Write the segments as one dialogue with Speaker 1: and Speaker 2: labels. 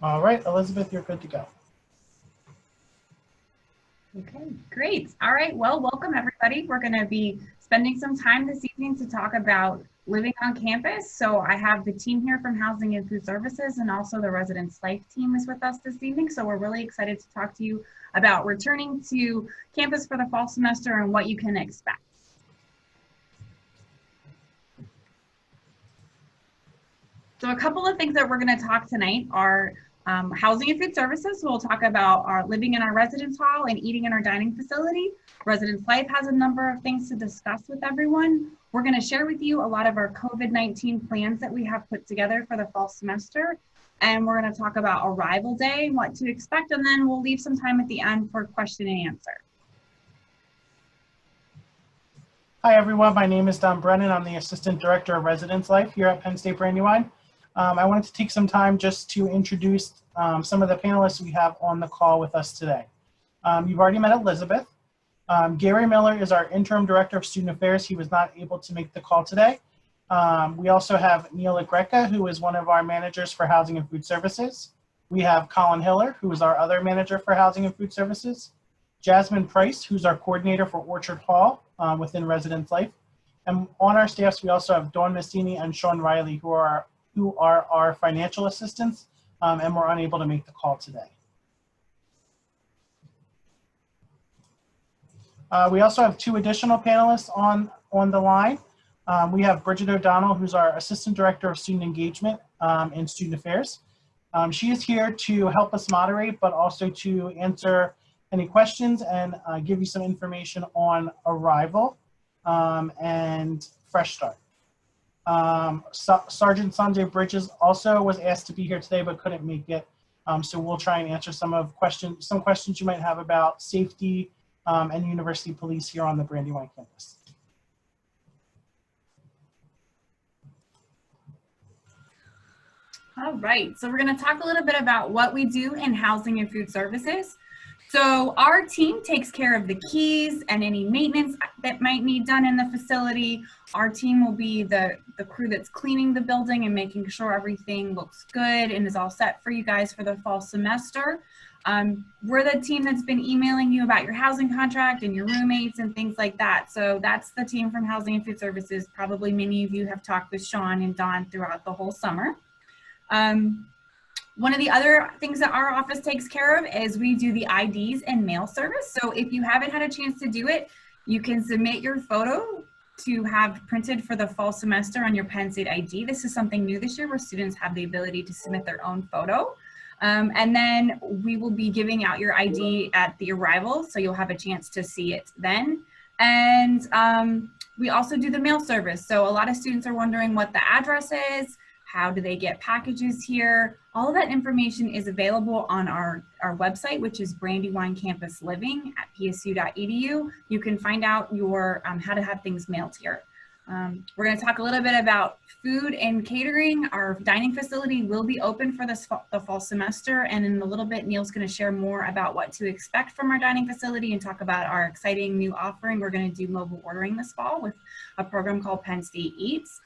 Speaker 1: All right, Elizabeth, you're good to go.
Speaker 2: Okay, great. All right, well, welcome everybody. We're going to be spending some time this evening to talk about living on campus. So I have the team here from Housing and Food Services, and also the Residence Life team is with us this evening. So we're really excited to talk to you about returning to campus for the fall semester and what you can expect. So a couple of things that we're going to talk tonight are housing and food services. So we'll talk about our living in our residence hall and eating in our dining facility. Residence Life has a number of things to discuss with everyone. We're going to share with you a lot of our COVID-19 plans that we have put together for the fall semester. And we're going to talk about arrival day and what to expect. And then we'll leave some time at the end for question and answer.
Speaker 1: Hi, everyone. My name is Don Brennan. I'm the Assistant Director of Residence Life here at Penn State Brandywine. I wanted to take some time just to introduce some of the panelists we have on the call with us today. You've already met Elizabeth. Gary Miller is our Interim Director of Student Affairs. He was not able to make the call today. We also have Neil Greca, who is one of our managers for Housing and Food Services. We have Colin Hiller, who is our other manager for Housing and Food Services. Jasmine Price, who's our coordinator for Orchard Hall within Residence Life. And on our staffs, we also have Dawn Messini and Sean Riley, who are our financial assistants, and were unable to make the call today. We also have two additional panelists on the line. We have Bridget O'Donnell, who's our Assistant Director of Student Engagement and Student Affairs. She is here to help us moderate, but also to answer any questions and give you some information on arrival and fresh start. Sergeant Sanjay Bridges also was asked to be here today but couldn't make it, so we'll try and answer some questions you might have about safety and university police here on the Brandywine campus.
Speaker 2: All right, so we're going to talk a little bit about what we do in housing and food services. So our team takes care of the keys and any maintenance that might need done in the facility. Our team will be the crew that's cleaning the building and making sure everything looks good and is all set for you guys for the fall semester. We're the team that's been emailing you about your housing contract and your roommates and things like that. So that's the team from Housing and Food Services. Probably many of you have talked with Sean and Don throughout the whole summer. One of the other things that our office takes care of is we do the IDs and mail service. So if you haven't had a chance to do it, you can submit your photo to have printed for the fall semester on your Penn State ID. This is something new this year where students have the ability to submit their own photo. And then we will be giving out your ID at the arrival, so you'll have a chance to see it then. And we also do the mail service. So a lot of students are wondering what the address is. How do they get packages here? All of that information is available on our website, which is Brandywine Campus Living at psu.edu. You can find out your how to have things mailed here. We're going to talk a little bit about food and catering. Our dining facility will be open for the fall semester, and in a little bit, Neil's going to share more about what to expect from our dining facility and talk about our exciting new offering. We're going to do mobile ordering this fall with a program called Penn State Eats.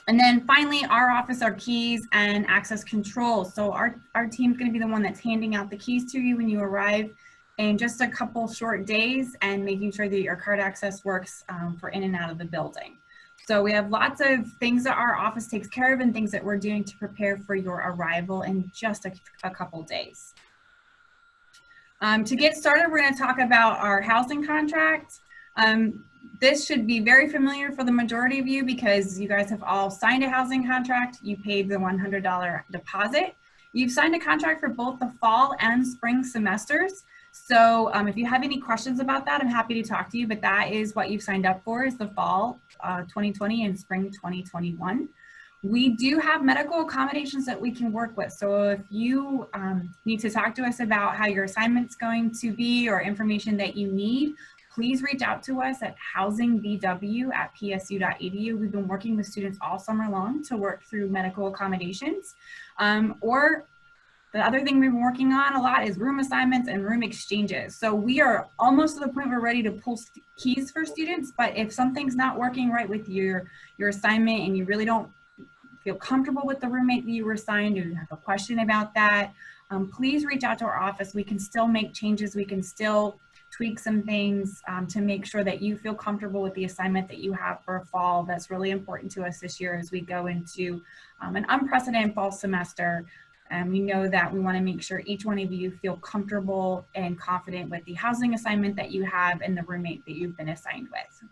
Speaker 2: And then finally, our office, our keys and access control. So our team's going to be the one that's handing out the keys to you when you arrive in just a couple short days and making sure that your card access works for in and out of the building. So we have lots of things that our office takes care of and things that we're doing to prepare for your arrival in just a couple days. To get started, we're going to talk about our housing contract. This should be very familiar for the majority of you because you guys have all signed a housing contract. You paid the $100 deposit. You've signed a contract for both the fall and spring semesters. So if you have any questions about that, I'm happy to talk to you, but that is what you've signed up for, is the fall 2020 and spring 2021. We do have medical accommodations that we can work with. So if you need to talk to us about how your assignment's going to be or information that you need, please reach out to us at housingbw@psu.edu. We've been working with students all summer long to work through medical accommodations. Or the other thing we've been working on a lot is room assignments and room exchanges. So we are almost to the point we're ready to pull keys for students, but if something's not working right with your assignment and you really don't feel comfortable with the roommate that you were assigned, or you have a question about that, please reach out to our office. We can still make changes. We can still tweak some things to make sure that you feel comfortable with the assignment that you have for fall. That's really important to us this year as we go into an unprecedented fall semester. And we know that we want to make sure each one of you feel comfortable and confident with the housing assignment that you have and the roommate that you've been assigned with.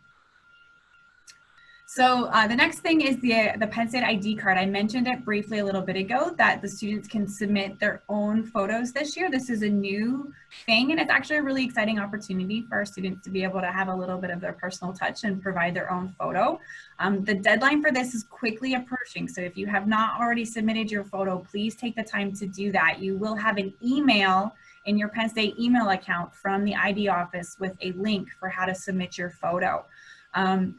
Speaker 2: So the next thing is the Penn State ID card. I mentioned it briefly a little bit ago that the students can submit their own photos this year. This is a new thing, and it's actually a really exciting opportunity for our students to be able to have a little bit of their personal touch and provide their own photo. The deadline for this is quickly approaching, so if you have not already submitted your photo, please take the time to do that. You will have an email in your Penn State email account from the ID office with a link for how to submit your photo.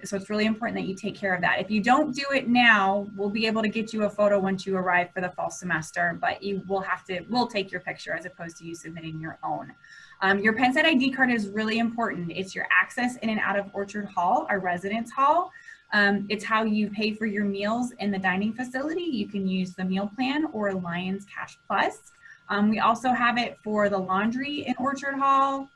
Speaker 2: So it's really important that you take care of that. If you don't do it now, we'll be able to get you a photo once you arrive for the fall semester, but you will we'll take your picture as opposed to you submitting your own. Your Penn State ID card is really important. It's your access in and out of Orchard Hall, our residence hall. It's how you pay for your meals in the dining facility. You can use the meal plan or Lions Cash Plus. We also have it for the laundry in Orchard Hall.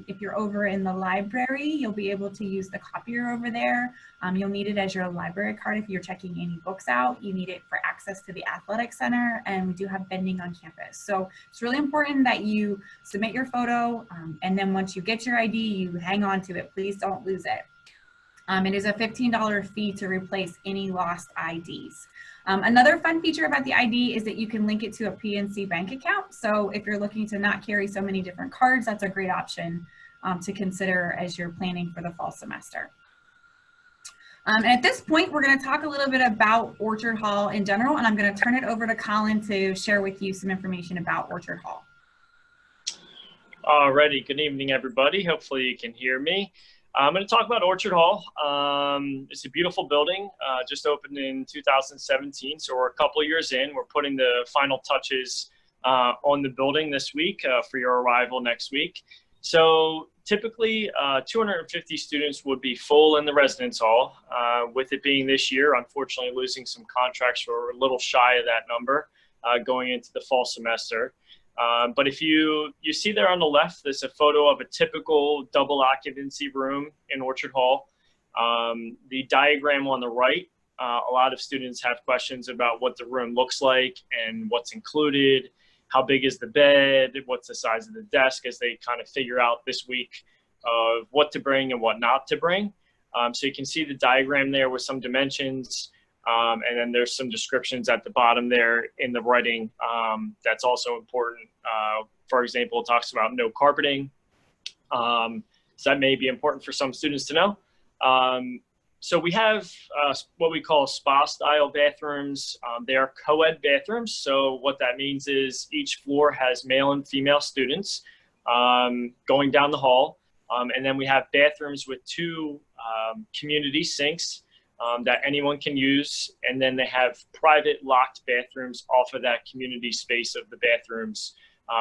Speaker 2: If you're over in the library, you'll be able to use the copier over there. You'll need it as your library card if you're checking any books out. You need it for access to the athletic center, and we do have vending on campus. So it's really important that you submit your photo, and then once you get your ID, you hang on to it. Please don't lose it. It is a $15 fee to replace any lost IDs. Another fun feature about the ID is that you can link it to a PNC bank account. So if you're looking to not carry so many different cards, that's a great option to consider as you're planning for the fall semester. And at this point, we're going to talk a little bit about Orchard Hall in general, and I'm going to turn it over to Colin to share with you some information about Orchard Hall.
Speaker 3: Alrighty, good evening, everybody. Hopefully you can hear me. I'm going to talk about Orchard Hall. It's a beautiful building, just opened in 2017, so we're a couple of years in. We're putting the final touches on the building this week for your arrival next week. So typically 250 students would be full in the residence hall. With it being this year, unfortunately losing some contracts, we're a little shy of that number going into the fall semester. But if you see there on the left, there's a photo of a typical double occupancy room in Orchard Hall. The diagram on the right, a lot of students have questions about what the room looks like and what's included, how big is the bed, what's the size of the desk, as they kind of figure out this week of what to bring and what not to bring. So you can see the diagram there with some dimensions. And then there's some descriptions at the bottom there in the writing that's also important. For example, it talks about no carpeting. So that may be important for some students to know. So we have what we call spa-style bathrooms. They are co-ed bathrooms. So what that means is each floor has male and female students going down the hall. And then we have bathrooms with two community sinks that anyone can use, and then they have private locked bathrooms off of that community space of the bathrooms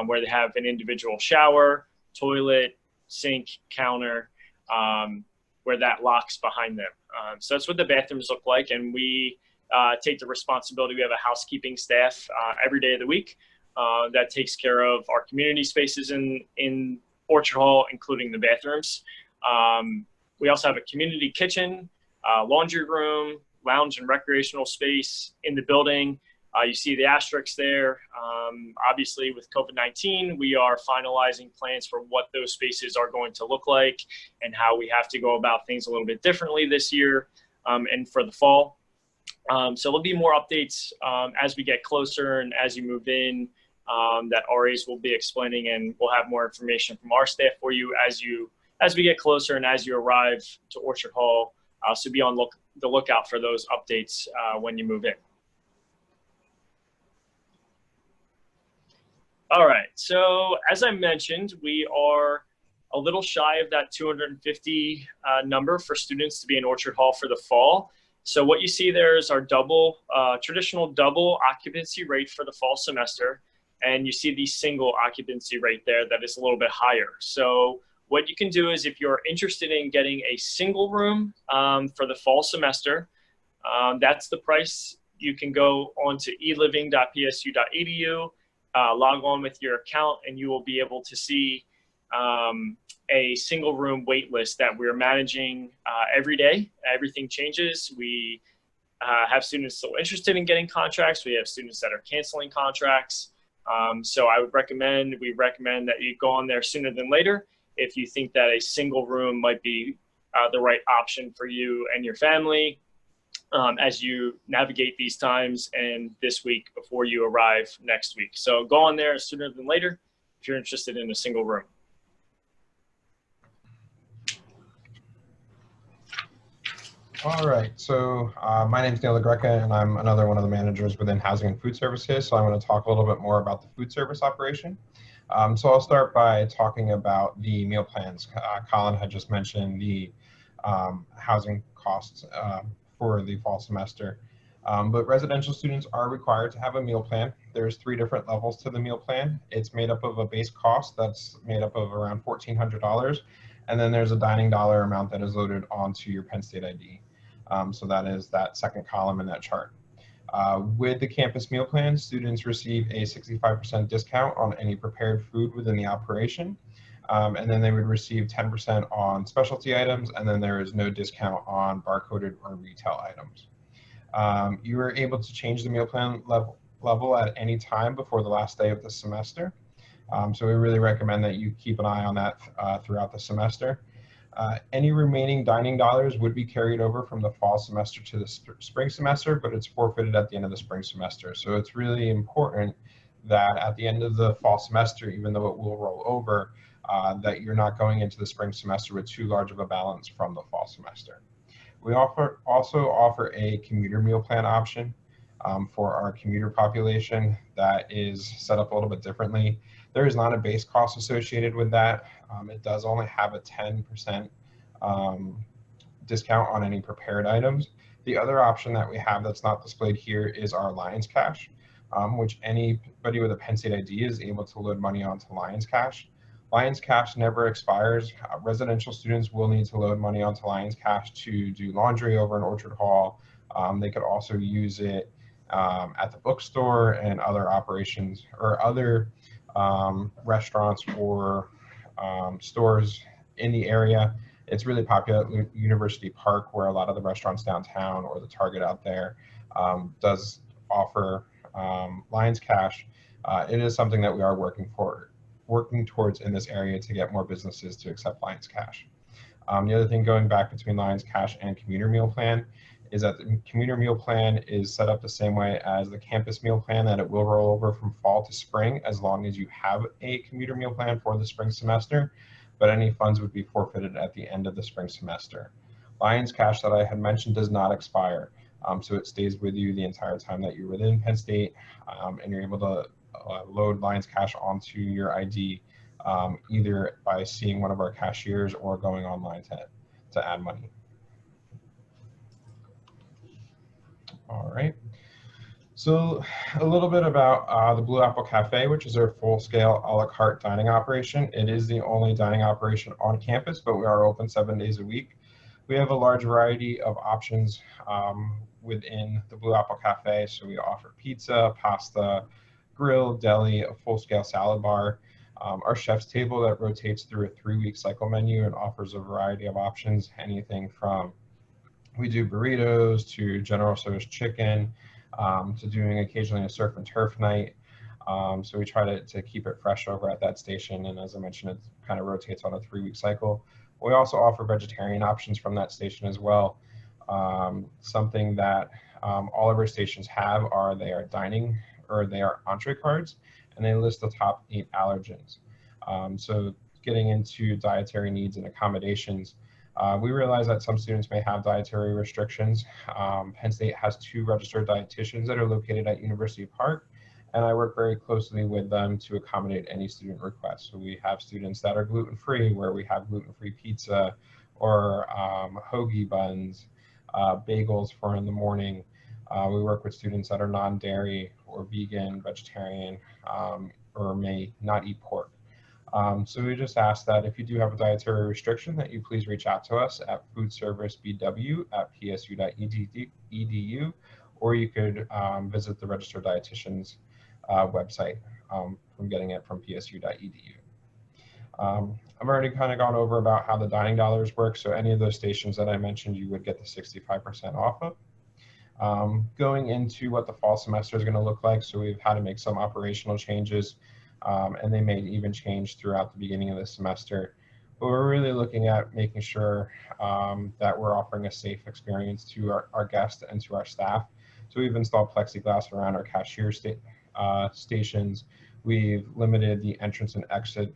Speaker 3: where they have an individual shower, toilet, sink, counter, where that locks behind them. So that's what the bathrooms look like, and we take the responsibility. We have a housekeeping staff every day of the week that takes care of our community spaces in Orchard Hall, including the bathrooms. We also have a community kitchen, laundry room, lounge and recreational space in the building. You see the asterisks there. Obviously, with COVID-19, we are finalizing plans for what those spaces are going to look like and how we have to go about things a little bit differently this year and for the fall. So there'll be more updates as we get closer and as you move in that RAs will be explaining, and we'll have more information from our staff for you as we get closer and as you arrive to Orchard Hall. So be on the lookout for those updates when you move in. All right, so as I mentioned, we are a little shy of that 250 number for students to be in Orchard Hall for the fall. So what you see there is our traditional double occupancy rate for the fall semester. And you see the single occupancy rate there that is a little bit higher. So what you can do is, if you're interested in getting a single room for the fall semester, that's the price you can go on to eliving.psu.edu, log on with your account, and you will be able to see a single room wait list that we're managing every day. Everything changes. We have students still interested in getting contracts. We have students that are canceling contracts. So we recommend that you go on there sooner than later if you think that a single room might be the right option for you and your family as you navigate these times and this week before you arrive next week. So go on there sooner than later if you're interested in a single room.
Speaker 4: All right, so my name is Neil LaGreca, and I'm another one of the managers within Housing and Food Services. So I want to talk a little bit more about the food service operation. So I'll start by talking about the meal plans. Colin had just mentioned the housing costs for the fall semester. But residential students are required to have a meal plan. There's 3 different levels to the meal plan. It's made up of a base cost that's made up of around $1,400. And then there's a dining dollar amount that is loaded onto your Penn State ID. So that is that second column in that chart. With the campus meal plan, students receive a 65% discount on any prepared food within the operation. And then they would receive 10% on specialty items, and then there is no discount on barcoded or retail items. You are able to change the meal plan level at any time before the last day of the semester. So we really recommend that you keep an eye on that throughout the semester. Any remaining dining dollars would be carried over from the fall semester to the spring semester, but it's forfeited at the end of the spring semester. So it's really important that at the end of the fall semester, even though it will roll over, that you're not going into the spring semester with too large of a balance from the fall semester. We also offer a commuter meal plan option for our commuter population that is set up a little bit differently. There is not a base cost associated with that. It does only have a 10% discount on any prepared items. The other option that we have that's not displayed here is our Lions Cash, which anybody with a Penn State ID is able to load money onto Lions Cash. Lions Cash never expires. Residential students will need to load money onto Lions Cash to do laundry over in Orchard Hall. They could also use it at the bookstore and other operations or other restaurants or stores in the area. It's really popular at University Park, where a lot of the restaurants downtown or the Target out there does offer Lions Cash. It is something that we are working towards in this area to get more businesses to accept Lions Cash. The other thing going back between Lions Cash and commuter meal plan is that the commuter meal plan is set up the same way as the campus meal plan, that it will roll over from fall to spring as long as you have a commuter meal plan for the spring semester, but any funds would be forfeited at the end of the spring semester. Lions Cash that I had mentioned does not expire, so it stays with you the entire time that you're within Penn State, and you're able to load Lions Cash onto your ID either by seeing one of our cashiers or going online to add money. All right, so a little bit about the Blue Apple Cafe, which is our full-scale a la carte dining operation. It is the only dining operation on campus, but we are open 7 days a week. We have a large variety of options within the Blue Apple Cafe. So we offer pizza, pasta, grill, deli, a full-scale salad bar. Our chef's table that rotates through a 3-week cycle menu and offers a variety of options, anything from we do burritos to General Tso's chicken, to doing occasionally a surf and turf night. So we try to keep it fresh over at that station. And as I mentioned, it kind of rotates on a 3-week cycle. We also offer vegetarian options from that station as well. Something that all of our stations have are they are entree cards, and they list the top 8 allergens. So getting into dietary needs and accommodations, we realize that some students may have dietary restrictions. Penn State has 2 registered dietitians that are located at University Park, and I work very closely with them to accommodate any student requests. So we have students that are gluten-free, where we have gluten-free pizza or hoagie buns, bagels for in the morning. We work with students that are non-dairy or vegan, vegetarian, or may not eat pork. So we just ask that if you do have a dietary restriction, that you please reach out to us at foodservicebw@psu.edu, or you could visit the registered dietitian's website from getting it from psu.edu. I've already kind of gone over about how the dining dollars work, so any of those stations that I mentioned, you would get the 65% off of. Going into what the fall semester is going to look like, so we've had to make some operational changes, and they may even change throughout the beginning of the semester. But we're really looking at making sure that we're offering a safe experience to our guests and to our staff. So we've installed plexiglass around our cashier stations. We've limited the entrance and exit.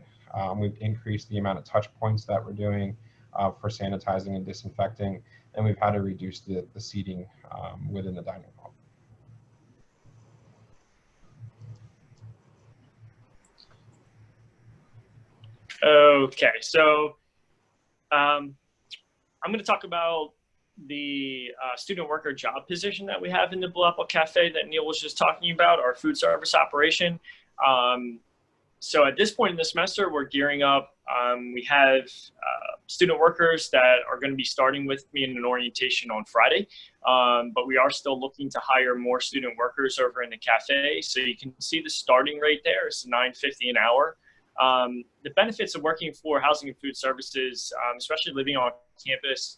Speaker 4: We've increased the amount of touch points that we're doing for sanitizing and disinfecting, and we've had to reduce the seating within the dining hall.
Speaker 3: Okay, so I'm going to talk about the student worker job position that we have in the Blue Apple Cafe that Neil was just talking about, our food service operation. So at this point in the semester, we're gearing up. We have student workers that are going to be starting with me in an orientation on Friday, but we are still looking to hire more student workers over in the cafe. So you can see the starting rate there is $9.50 an hour. The benefits of working for Housing and Food Services, especially living on campus,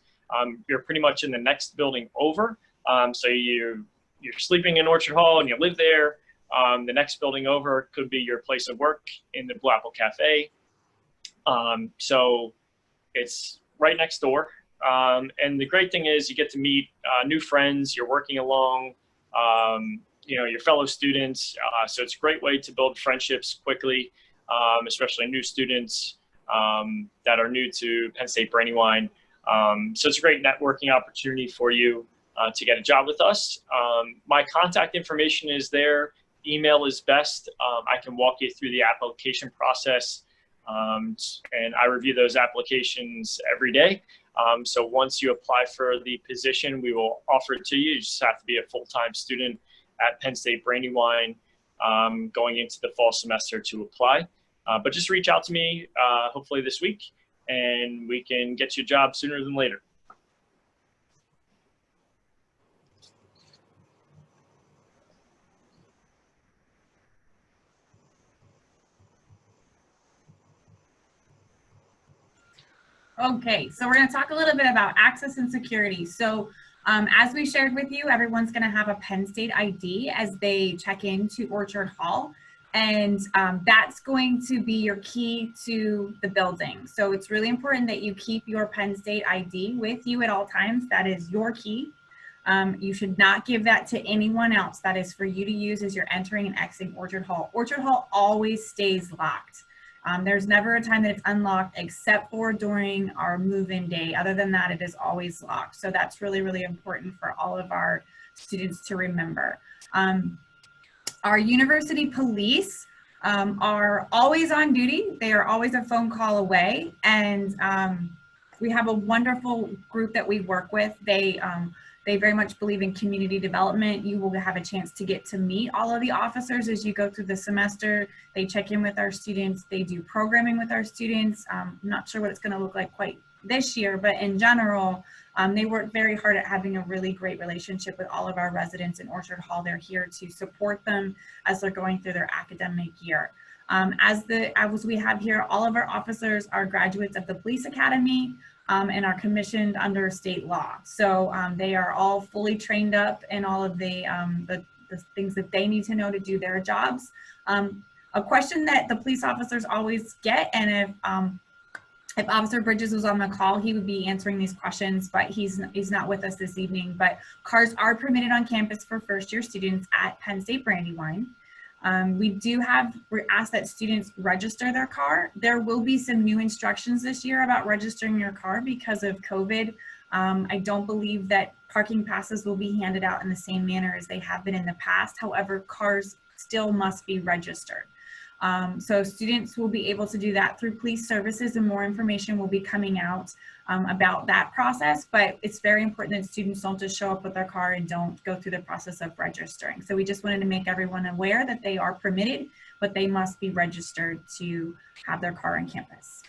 Speaker 3: you're pretty much in the next building over. So you're sleeping in Orchard Hall and you live there. The next building over could be your place of work in the Blue Apple Cafe. So it's right next door. And the great thing is you get to meet new friends. You're working along, your fellow students. So it's a great way to build friendships quickly, especially new students that are new to Penn State Brandywine. So it's a great networking opportunity for you to get a job with us. My contact information is there. Email is best. I can walk you through the application process, and I review those applications every day. So once you apply for the position, we will offer it to you. You just have to be a full-time student at Penn State Brandywine going into the fall semester to apply. But just reach out to me, hopefully this week, and we can get you a job sooner than later.
Speaker 2: Okay, so we're going to talk a little bit about access and security. So as we shared with you, everyone's going to have a Penn State ID as they check into Orchard Hall. And that's going to be your key to the building. So it's really important that you keep your Penn State ID with you at all times. That is your key. You should not give that to anyone else. That is for you to use as you're entering and exiting Orchard Hall. Orchard Hall always stays locked. There's never a time that it's unlocked except for during our move-in day. Other than that, it is always locked. So that's really, really important for all of our students to remember. Our university police are always on duty. They are always a phone call away. And we have a wonderful group that we work with. They very much believe in community development. You will have a chance to get to meet all of the officers as you go through the semester. They check in with our students. They do programming with our students. I'm not sure what it's going to look like quite this year, but in general, they work very hard at having a really great relationship with all of our residents in Orchard Hall. They're here to support them as they're going through their academic year. As we have here, all of our officers are graduates of the Police Academy and are commissioned under state law. So they are all fully trained up in all of the things that they need to know to do their jobs. A question that the police officers always get, and if Officer Bridges was on the call, he would be answering these questions, but he's not with us this evening. But cars are permitted on campus for first-year students at Penn State Brandywine. We ask that students register their car. There will be some new instructions this year about registering your car because of COVID. I don't believe that parking passes will be handed out in the same manner as they have been in the past. However, cars still must be registered. So students will be able to do that through police services, and more information will be coming out about that process. But it's very important that students don't just show up with their car and don't go through the process of registering. So we just wanted to make everyone aware that they are permitted, but they must be registered to have their car on campus.